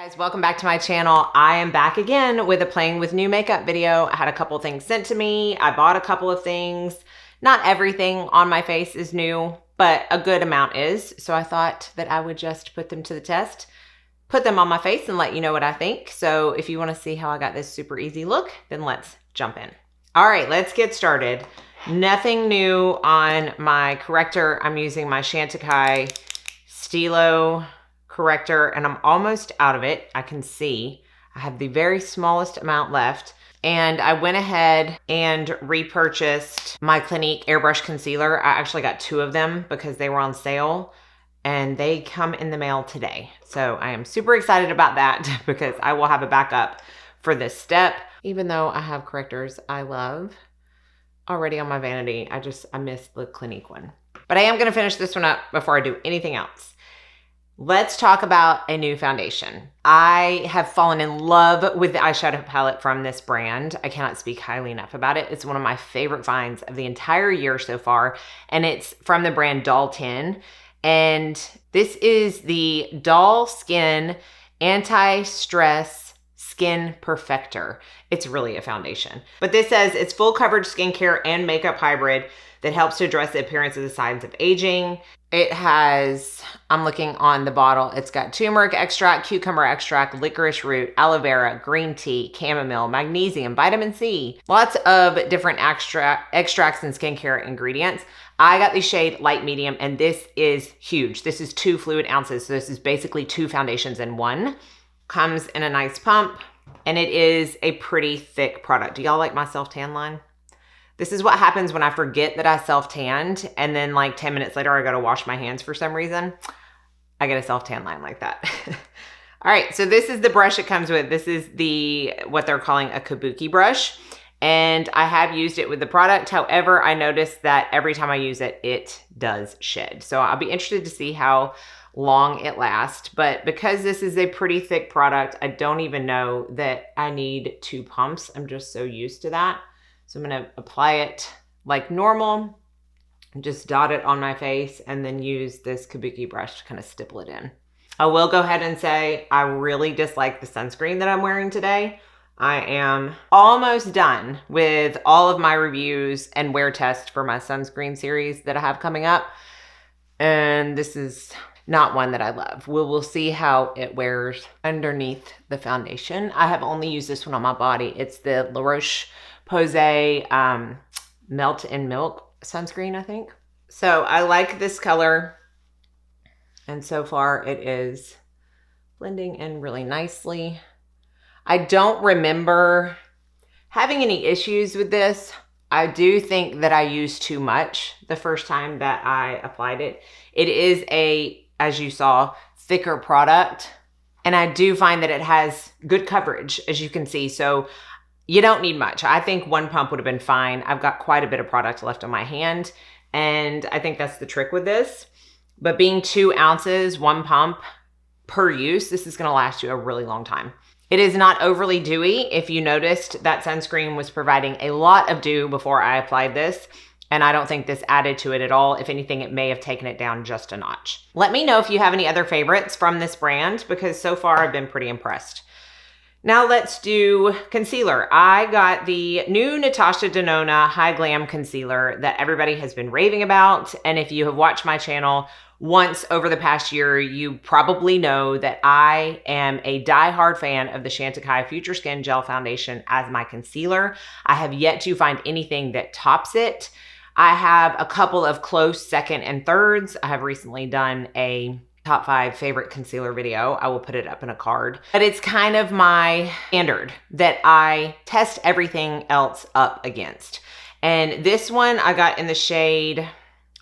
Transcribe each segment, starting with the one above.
Guys, welcome back to my channel. I am back again with a playing with new makeup video. I had a couple things sent to me. I bought a couple of things. Not everything on my face is new, but a good amount is. So I thought that I would just put them to the test, put them on my face and let you know what I think. So if you want to see how I got this super easy look, then let's jump in. All right, let's get started. Nothing new on my corrector. I'm using my Chantecaille Stilo corrector and I'm almost out of it. I can see I have the very smallest amount left, and I went ahead and repurchased my Clinique airbrush concealer. I actually got 2 of them because they were on sale and they come in the mail today. So I am super excited about that because I will have a backup for this step. Even though I have correctors I love already on my vanity, I missed the Clinique one. But I am gonna finish this one up before I do anything else. Let's talk about a new foundation. I have fallen in love with the eyeshadow palette from this brand. I cannot speak highly enough about it. It's one of my favorite finds of the entire year so far, and it's from the brand Doll 10. And this is the Doll Skin Anti-Stress Skin Perfector. It's really a foundation. But this says it's full coverage skincare and makeup hybrid that helps to address the appearance of the signs of aging. It has, I'm looking on the bottle, it's got turmeric extract, cucumber extract, licorice root, aloe vera, green tea, chamomile, magnesium, vitamin C, lots of different extracts and skincare ingredients. I got the shade light medium, and this is huge. This is 2 fluid ounces. So this is basically 2 foundations in one. Comes in a nice pump, and it is a pretty thick product. Do y'all like my self-tan line? This is what happens when I forget that I self-tanned, and then like 10 minutes later, I go to wash my hands for some reason. I get a self-tan line like that. All right, so this is the brush it comes with. This is what they're calling a kabuki brush, and I have used it with the product. However, I noticed that every time I use it, it does shed. So I'll be interested to see how long it lasts, but because this is a pretty thick product, I don't even know that I need 2 pumps. I'm just so used to that. So I'm going to apply it like normal, just dot it on my face, and then use this kabuki brush to kind of stipple it in. I will go ahead and say I really dislike the sunscreen that I'm wearing today. I am almost done with all of my reviews and wear test for my sunscreen series that I have coming up. And this is not one that I love. We'll see how it wears underneath the foundation. I have only used this one on my body. It's the La Roche-Posay Melt in Milk sunscreen, I think. So I like this color, and so far it is blending in really nicely. I don't remember having any issues with this. I do think that I used too much the first time that I applied it. It is as you saw, thicker product, and I do find that it has good coverage, as you can see. So you don't need much. I think 1 pump would have been fine. I've got quite a bit of product left on my hand, and I think that's the trick with this. But being 2 ounces, 1 pump per use, this is gonna last you a really long time. It is not overly dewy. If you noticed, that sunscreen was providing a lot of dew before I applied this, and I don't think this added to it at all. If anything, it may have taken it down just a notch. Let me know if you have any other favorites from this brand, because so far I've been pretty impressed. Now let's do concealer. I got the new Natasha Denona High Glam Concealer that everybody has been raving about. And if you have watched my channel once over the past year, you probably know that I am a diehard fan of the Chantecaille Future Skin Gel Foundation as my concealer. I have yet to find anything that tops it. I have a couple of close second and thirds. I have recently done a top 5 favorite concealer video. I will put it up in a card. But it's kind of my standard that I test everything else up against. And this one I got in the shade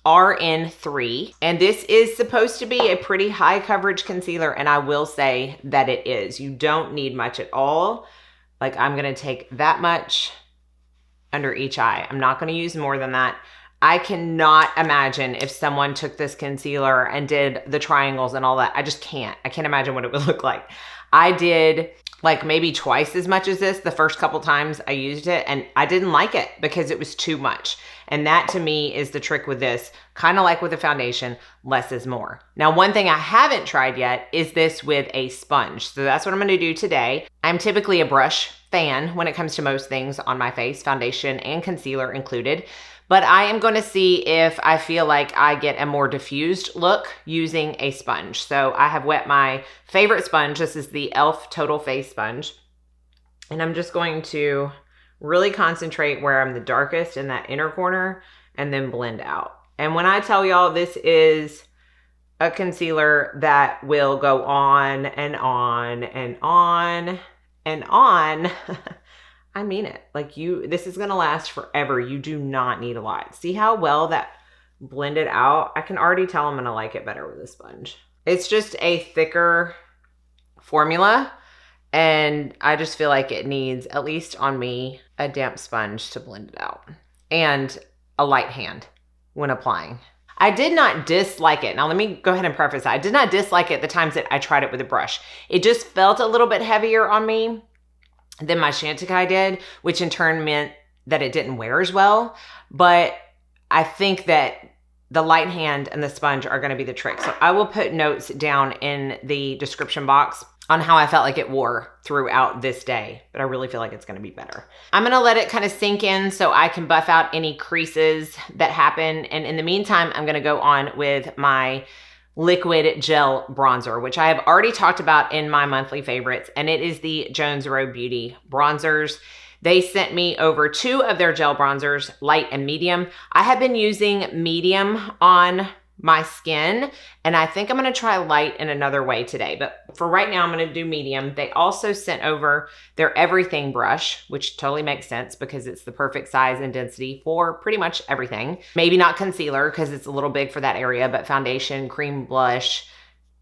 RN3. And this is supposed to be a pretty high coverage concealer, and I will say that it is. You don't need much at all. Like, I'm gonna take that much under each eye. I'm not gonna use more than that. I cannot imagine if someone took this concealer and did the triangles and all that. I just can't. I can't imagine what it would look like. I did like maybe twice as much as this the first couple times I used it, and I didn't like it because it was too much. And that to me is the trick with this. Kind of like with the foundation, less is more. Now, one thing I haven't tried yet is this with a sponge. So that's what I'm going to do today. I'm typically a brush fan when it comes to most things on my face, foundation and concealer included. But I am going to see if I feel like I get a more diffused look using a sponge. So I have wet my favorite sponge. This is the e.l.f. Total Face Sponge. And I'm just going to really concentrate where I'm the darkest in that inner corner and then blend out. And when I tell y'all this is a concealer that will go on and on and on and on, I mean it. Like this is gonna last forever. You do not need a lot. See how well that blended out? I can already tell I'm gonna like it better with a sponge. It's just a thicker formula, and I just feel like it needs, at least on me, a damp sponge to blend it out. And a light hand when applying. I did not dislike it. Now let me go ahead and preface that. I did not dislike it the times that I tried it with a brush. It just felt a little bit heavier on me than my Chantecaille did, which in turn meant that it didn't wear as well. But I think that the light hand and the sponge are gonna be the trick. So I will put notes down in the description box on how I felt like it wore throughout this day, but I really feel like it's gonna be better. I'm gonna let it kind of sink in so I can buff out any creases that happen. And in the meantime, I'm gonna go on with my liquid gel bronzer, which I have already talked about in my monthly favorites, and it is the Jones Road Beauty bronzers. They sent me over 2 of their gel bronzers, light and medium. I have been using medium on my skin, and I think I'm gonna try light in another way today, but for right now, I'm gonna do medium. They also sent over their everything brush, which totally makes sense because it's the perfect size and density for pretty much everything. Maybe not concealer because it's a little big for that area, but foundation, cream blush,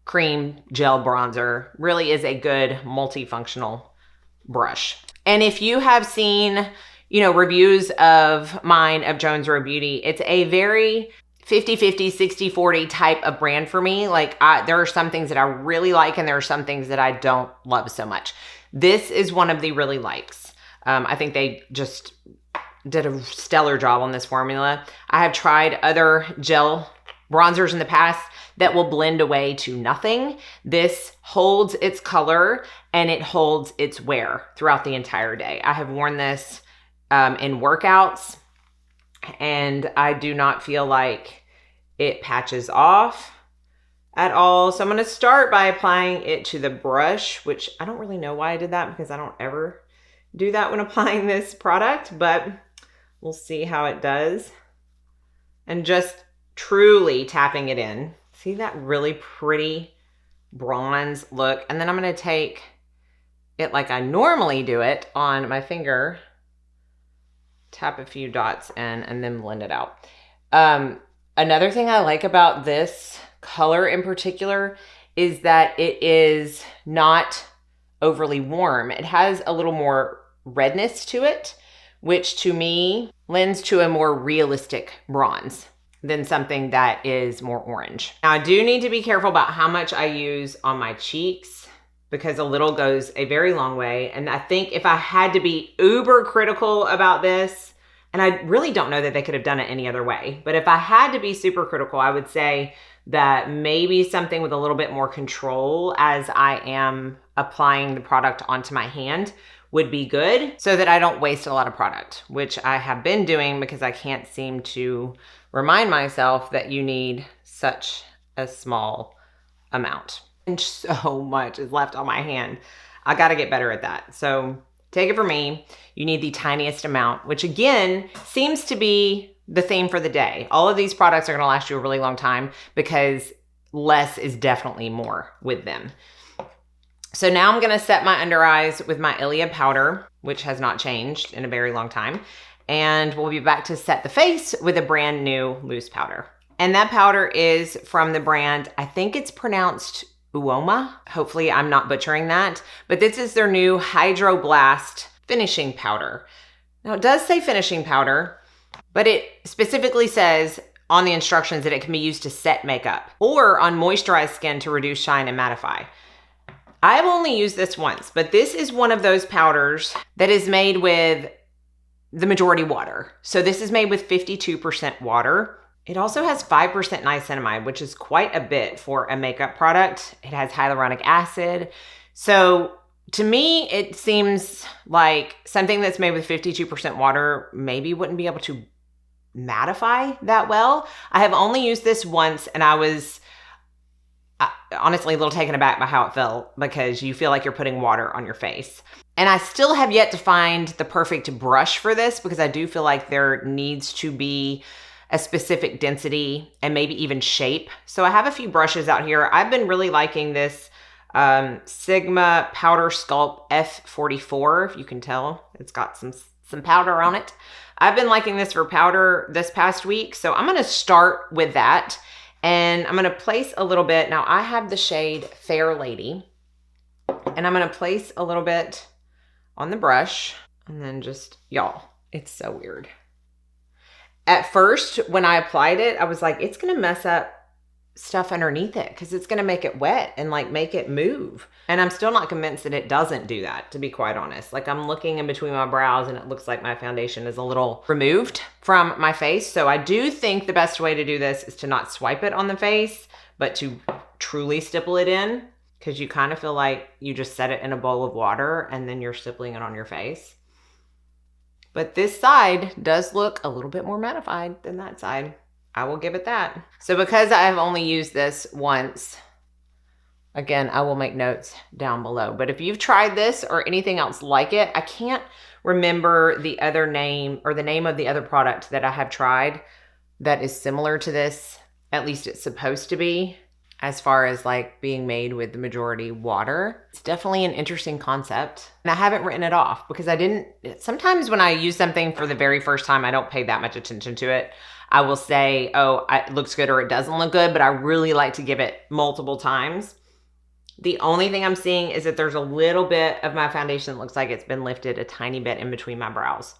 cream gel bronzer really is a good multifunctional brush. And if you have seen, reviews of mine of Jones Road Beauty, it's a very 50-50, 60-40 type of brand for me. Like there are some things that I really like and there are some things that I don't love so much. This is one of the really likes. I think they just did a stellar job on this formula. I have tried other gel bronzers in the past that will blend away to nothing. This holds its color and it holds its wear throughout the entire day. I have worn this in workouts, and I do not feel like it patches off at all. So I'm going to start by applying it to the brush, which I don't really know why I did that because I don't ever do that when applying this product, but we'll see how it does. And just truly tapping it in. See that really pretty bronze look? And then I'm going to take it like I normally do it on my finger, tap a few dots in, and then blend it out. Another thing I like about this color in particular is that it is not overly warm. It has a little more redness to it, which to me lends to a more realistic bronze than something that is more orange. Now I do need to be careful about how much I use on my cheeks because a little goes a very long way. And I think if I had to be uber critical about this, and I really don't know that they could have done it any other way, but if I had to be super critical, I would say that maybe something with a little bit more control as I am applying the product onto my hand would be good so that I don't waste a lot of product, which I have been doing because I can't seem to remind myself that you need such a small amount. And so much is left on my hand. I got to get better at that. So take it from me, you need the tiniest amount, which again seems to be the theme for the day. All of these products are going to last you a really long time because less is definitely more with them. So now I'm going to set my under eyes with my Ilia powder, which has not changed in a very long time. And we'll be back to set the face with a brand new loose powder. And that powder is from the brand, I think it's pronounced Uoma. Hopefully I'm not butchering that, but this is their new Hydroblast finishing powder. Now it does say finishing powder, but it specifically says on the instructions that it can be used to set makeup or on moisturized skin to reduce shine and mattify. I've only used this once, but this is one of those powders that is made with the majority water. So this is made with 52% water. It also has 5% niacinamide, which is quite a bit for a makeup product. It has hyaluronic acid. So to me, it seems like something that's made with 52% water maybe wouldn't be able to mattify that well. I have only used this once, and I was honestly a little taken aback by how it felt, because you feel like you're putting water on your face. And I still have yet to find the perfect brush for this, because I do feel like there needs to be a specific density and maybe even shape. So I have a few brushes out here. I've been really liking this Sigma Powder Sculpt F44. If you can tell, it's got some powder on it. I've been liking this for powder this past week. So I'm going to start with that. And I'm going to place a little bit. Now I have the shade Fair Lady, and I'm going to place a little bit on the brush, and then just, y'all, it's so weird. At first, when I applied it, I was like, it's going to mess up stuff underneath it, because it's going to make it wet and like make it move. And I'm still not convinced that it doesn't do that, to be quite honest. Like, I'm looking in between my brows and it looks like my foundation is a little removed from my face. So I do think the best way to do this is to not swipe it on the face, but to truly stipple it in, because you kind of feel like you just set it in a bowl of water and then you're stippling it on your face. But this side does look a little bit more mattified than that side. I will give it that. So because I have only used this once, again, I will make notes down below. But if you've tried this or anything else like it, I can't remember the other name or the name of the other product that I have tried that is similar to this. At least it's supposed to be, as far as like being made with the majority water. It's definitely an interesting concept. And I haven't written it off, because sometimes when I use something for the very first time, I don't pay that much attention to it. I will say, oh, it looks good or it doesn't look good, but I really like to give it multiple times. The only thing I'm seeing is that there's a little bit of my foundation that looks like it's been lifted a tiny bit in between my brows.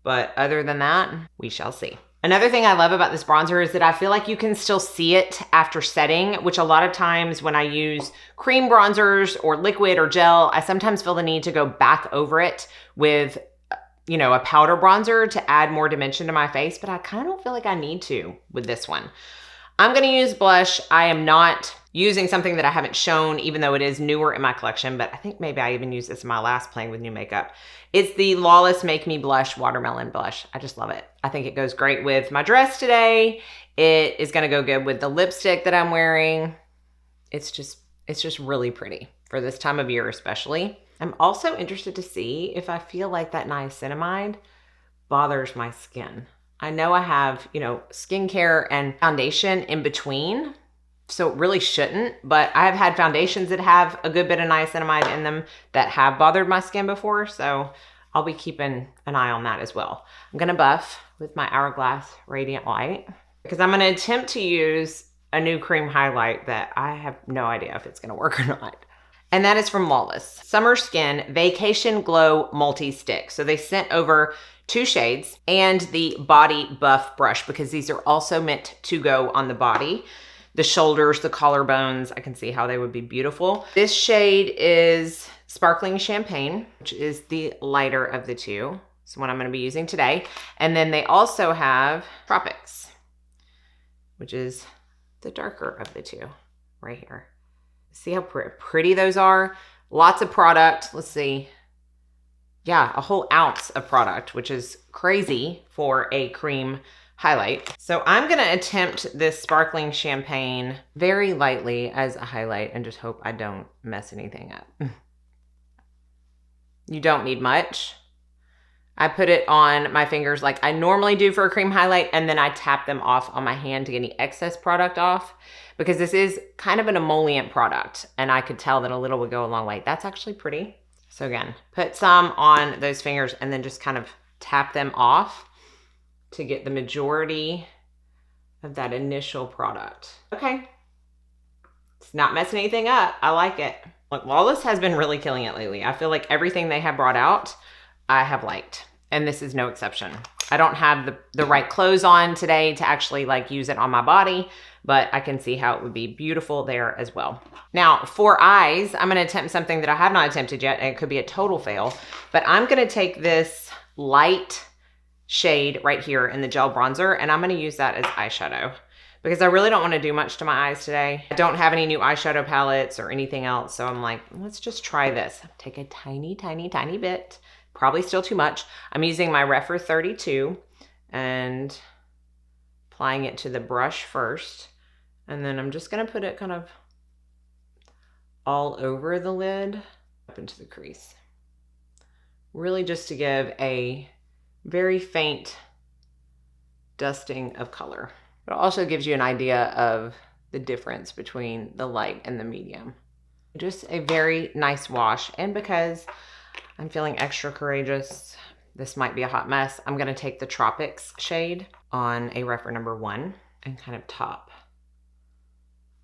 But other than that, we shall see. Another thing I love about this bronzer is that I feel like you can still see it after setting, which a lot of times when I use cream bronzers or liquid or gel, I sometimes feel the need to go back over it with, you know, a powder bronzer to add more dimension to my face, but I kind of don't feel like I need to with this one. I'm going to use blush. I am not using something that I haven't shown, even though it is newer in my collection, but I think maybe I even used this in my last Playing with New Makeup. It's the Lawless Make Me Blush Watermelon Blush. I just love it. I think it goes great with my dress today. It is going to go good with the lipstick that I'm wearing. It's just really pretty for this time of year, especially. I'm also interested to see if I feel like that niacinamide bothers my skin. I know I have, you know, skincare and foundation in between, so it really shouldn't, but I have had foundations that have a good bit of niacinamide in them that have bothered my skin before, so I'll be keeping an eye on that as well. I'm gonna buff with my Hourglass Radiant Light, because I'm gonna attempt to use a new cream highlight that I have no idea if it's gonna work or not. And that is from Lawless. Summer Skin Vacation Glow Multi-Stick. So they sent over 2 shades and the Body Buff brush, because these are also meant to go on the body. The shoulders, the collarbones, I can see how they would be beautiful. This shade is Sparkling Champagne, which is the lighter of the two. It's the one I'm gonna be using today. And then they also have Tropics, which is the darker of the two right here. See how pretty those are? Lots of product. Let's see. Yeah, a whole ounce of product, which is crazy for a cream highlight. So I'm going to attempt this Sparkling Champagne very lightly as a highlight and just hope I don't mess anything up. You don't need much. I put it on my fingers like I normally do for a cream highlight, and then I tap them off on my hand to get any excess product off, because this is kind of an emollient product, and I could tell that a little would go a long way. That's actually pretty. So again, put some on those fingers and then just kind of tap them off to get the majority of that initial product. Okay. It's not messing anything up. I like it. Look, Lawless has been really killing it lately. I feel like everything they have brought out, I have liked, and this is no exception. I don't have the right clothes on today to actually like use it on my body, but I can see how it would be beautiful there as well. Now for eyes, I'm gonna attempt something that I have not attempted yet, and it could be a total fail, but I'm gonna take this light shade right here in the gel bronzer, and I'm going to use that as eyeshadow because I really don't want to do much to my eyes today. I don't have any new eyeshadow palettes or anything else, so I'm like, let's just try this. Take a tiny, tiny, tiny bit. Probably still too much. I'm using my Rephr 32 and applying it to the brush first, and then I'm just going to put it kind of all over the lid up into the crease. Really just to give a very faint dusting of color. It also gives you an idea of the difference between the light and the medium. Just a very nice wash. And because I'm feeling extra courageous, this might be a hot mess, I'm gonna take the Tropics shade on a Rephr number 1 and kind of top.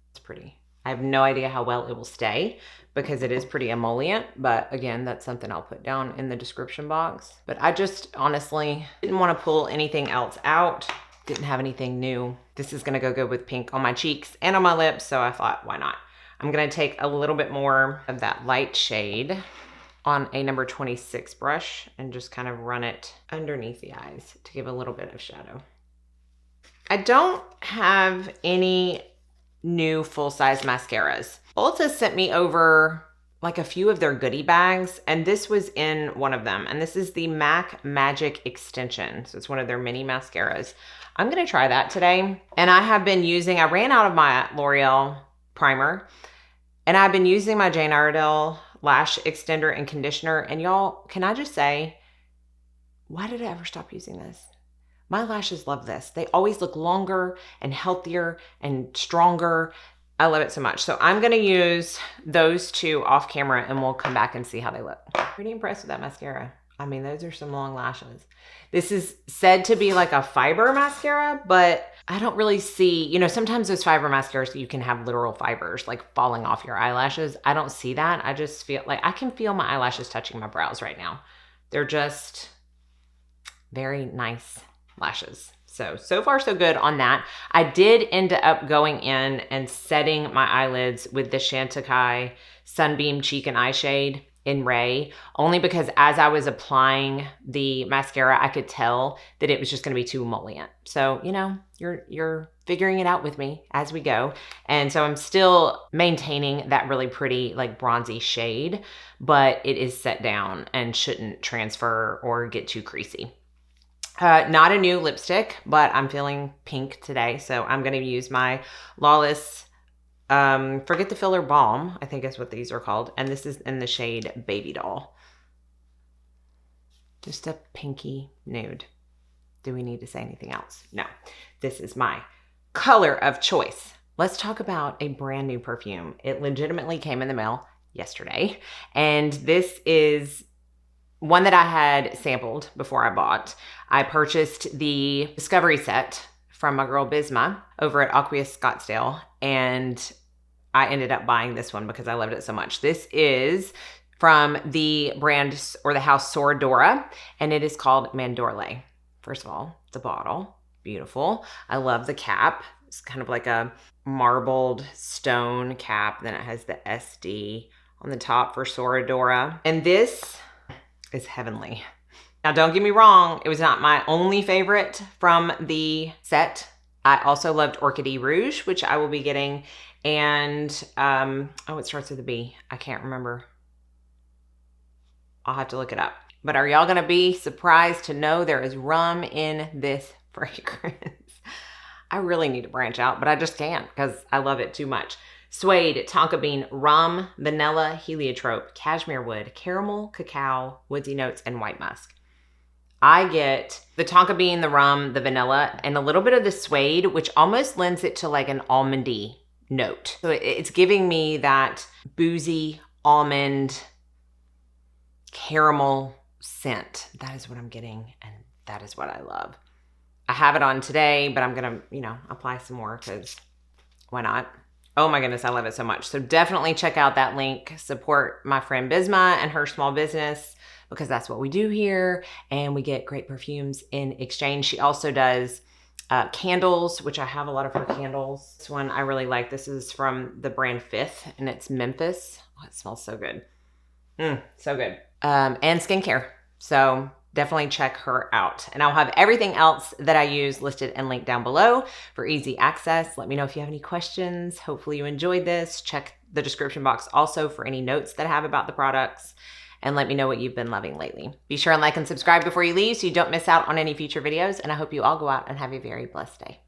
It's pretty. I have no idea how well it will stay because it is pretty emollient, but again, that's something I'll put down in the description box. But I just honestly didn't want to pull anything else out. Didn't have anything new. This is gonna go good with pink on my cheeks and on my lips, so I thought, why not? I'm gonna take a little bit more of that light shade on a number 26 brush and just kind of run it underneath the eyes to give a little bit of shadow. I don't have any new full-size mascaras. Ulta sent me over like a few of their goodie bags, and this was in one of them, and this is the MAC Magic Extension. So it's one of their mini mascaras. I'm gonna try that today. And I ran out of my L'Oreal primer, and I've been using my Jane Iredale lash extender and conditioner, and y'all, can I just say, why did I ever stop using this? My lashes love this. They always look longer and healthier and stronger. I love it so much. So I'm gonna use those two off camera and we'll come back and see how they look. Pretty impressed with that mascara. I mean, those are some long lashes. This is said to be like a fiber mascara, but I don't really see, you know, sometimes those fiber mascaras, you can have literal fibers like falling off your eyelashes. I don't see that. I just feel like I can feel my eyelashes touching my brows right now. They're just very nice lashes. So far so good on that. I did end up going in and setting my eyelids with the Chantecaille Sunbeam Cheek and Eye Shade in Ray, only because as I was applying the mascara, I could tell that it was just gonna be too emollient. So, you know, you're figuring it out with me as we go. And so I'm still maintaining that really pretty like bronzy shade, but it is set down and shouldn't transfer or get too creasy. Not a new lipstick, but I'm feeling pink today. So I'm going to use my Lawless Forget the Filler Balm, I think is what these are called. And this is in the shade Baby Doll. Just a pinky nude. Do we need to say anything else? No. This is my color of choice. Let's talk about a brand new perfume. It legitimately came in the mail yesterday. And this is one that I had sampled before I bought. I purchased the Discovery set from my girl Bisma over at Aqueous Scottsdale, and I ended up buying this one because I loved it so much. This is from the brand or the house Soradora, and it is called Mandorle. First of all, the bottle, beautiful. I love the cap. It's kind of like a marbled stone cap. Then it has the SD on the top for Soradora. And this is heavenly. Now, don't get me wrong, it was not my only favorite from the set. I also loved Orchidee Rouge, which I will be getting, and it starts with a B. I can't remember. I'll have to look it up. But are y'all gonna be surprised to know there is rum in this fragrance? I really need to branch out, but I just can't because I love it too much. Suede, tonka bean, rum, vanilla, heliotrope, cashmere wood, caramel, cacao, woodsy notes, and white musk. I get the tonka bean, the rum, the vanilla, and a little bit of the suede, which almost lends it to like an almondy note. So it's giving me that boozy almond caramel scent. That is what I'm getting, and that is what I love. I have it on today, but I'm gonna, apply some more because why not? Oh my goodness, I love it so much. So definitely check out that link. Support my friend Bisma and her small business because that's what we do here. And we get great perfumes in exchange. She also does candles, which I have a lot of her candles. This one I really like. This is from the brand Fifth and it's Memphis. Oh, it smells so good. So good. And skincare. So definitely check her out. And I'll have everything else that I use listed and linked down below for easy access. Let me know if you have any questions. Hopefully you enjoyed this. Check the description box also for any notes that I have about the products. And let me know what you've been loving lately. Be sure and like and subscribe before you leave so you don't miss out on any future videos. And I hope you all go out and have a very blessed day.